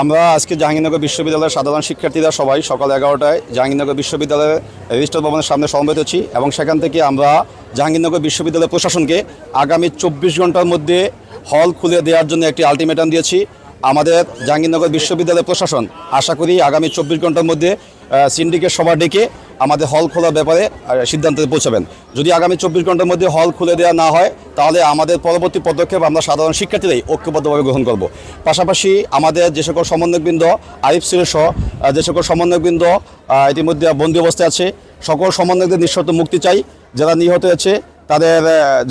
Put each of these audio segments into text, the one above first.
আমরা আজকে জাহাঙ্গীরনগর বিশ্ববিদ্যালয়ের সাধারণ শিক্ষার্থীরা সবাই সকাল 11টায় জাহাঙ্গীরনগর বিশ্ববিদ্যালয়ের রেজিস্ট্রার ভবনের সামনে সমবেত হচ্ছি এবং সেখান থেকে আমরা জাহাঙ্গীরনগর বিশ্ববিদ্যালয় প্রশাসনকে আগামী 24 ঘন্টার মধ্যে হল খুলে দেওয়ার জন্য একটি আলটিমেটাম দিয়েছি। আমাদের জাহাঙ্গীরনগর বিশ্ববিদ্যালয় প্রশাসন আশা করি আগামী 24 ঘন্টার মধ্যে সিন্ডিকেট সভা ডেকে আমাদের হল খোলার ব্যাপারে সিদ্ধান্তে পৌঁছাবেন। যদি আগামী 24 ঘন্টার মধ্যে হল খুলে দেওয়া না হয় তাহলে আমাদের পরবর্তী পদক্ষেপ আমরা সাধারণ শিক্ষার্থীরাই ঐক্যবদ্ধভাবে গ্রহণ করব। পাশাপাশি আমাদের যে সকল সমন্বয়কবৃন্দ আরিফ সিলের সহ যে সকল সমন্বয়কবৃন্দ ইতিমধ্যে বন্দী অবস্থায় আছে, সকল সমন্বয়কদের নিঃশর্ত মুক্তি চাই। যারা নিহত হয়েছে তাদের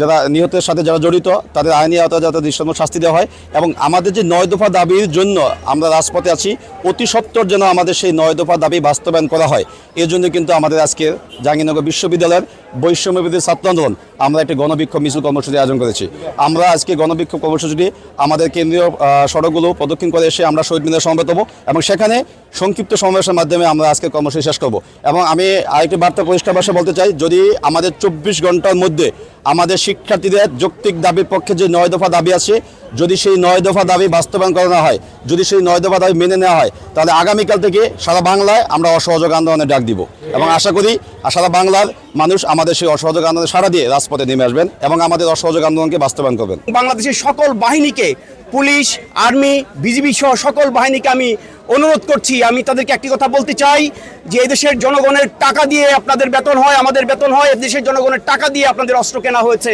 যারা নিহতের সাথে যারা জড়িত তাদের আইনি আওতায় যাতে দৃশ্যমান শাস্তি দেওয়া হয় এবং আমাদের যে 9 দফা দাবির জন্য আমরা রাজপথে আছি অতি সত্বর যেন আমাদের সেই 9 দফা দাবি বাস্তবায়ন করা হয়। এর জন্য কিন্তু আমাদের আজকের জাহাঙ্গীরনগর বিশ্ববিদ্যালয়ের বৈষম্যবিরোধী ছাত্র আন্দোলন আমরা একটি গণবিক্ষোভ মিছিল কর্মসূচি আয়োজন করেছি। আমরা আজকে গণবিক্ষোভ কর্মসূচিটি আমাদের কেন্দ্রীয় সড়কগুলো প্রদক্ষিণ করে এসে আমরা শহীদ মিনারে সমবেত হব এবং সেখানে সংক্ষিপ্ত সমাবেশের মাধ্যমে আমরা আজকে কর্মসূচি শেষ করব। এবং আমি আরেকটি বার্তা পরিষ্কার ভাষায় বলতে চাই, যদি আমাদের 24 ঘন্টার মধ্যে আমাদের শিক্ষার্থীদের যৌক্তিক দাবির পক্ষে যে 9 দফা দাবি আছে, যদি সেই 9 দফা দাবি বাস্তবায়ন করা না হয়, যদি সেই 9 দফা দাবি মেনে নেওয়া হয়, তাহলে আগামীকাল থেকে সারা বাংলায় আমরা অসহযোগ আন্দোলনের ডাক দিব এবং আশা করি সারা বাংলার মানুষ আমাদের সেই অসহযোগ আন্দোলনে সাড়া দিয়ে রাজপথে নেমে আসবেন এবং আমাদের অসহযোগ আন্দোলনকে বাস্তবায়ন করবেন। বাংলাদেশের সকল বাহিনীকে, পুলিশ, আর্মি, বিজিবি সহ সকল বাহিনীকে আমি অনুরোধ করছি, আমি তাদেরকে একটি কথা বলতে চাই যে এদেশের জনগণের টাকা দিয়ে আপনাদের বেতন হয়, আমাদের বেতন হয়, এদেশের জনগণের টাকা দিয়ে আপনাদের অস্ত্র কেনা হয়েছে।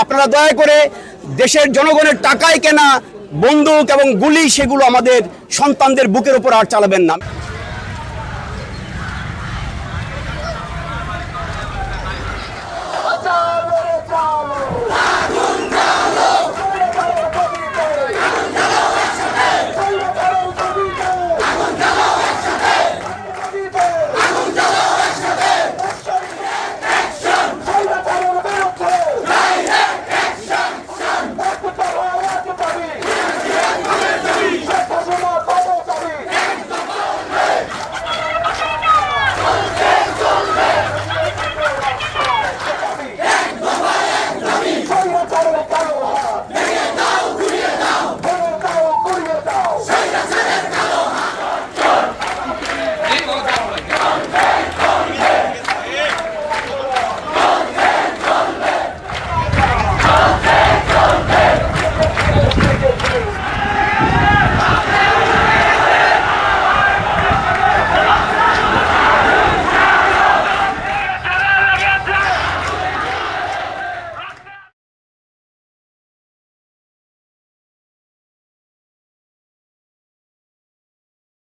আপনারা দয়া করে দেশের জনগণের টাকায় কেনা বন্দুক এবং গুলি সেগুলো আমাদের সন্তানদের বুকের উপর আর চালাবেন না।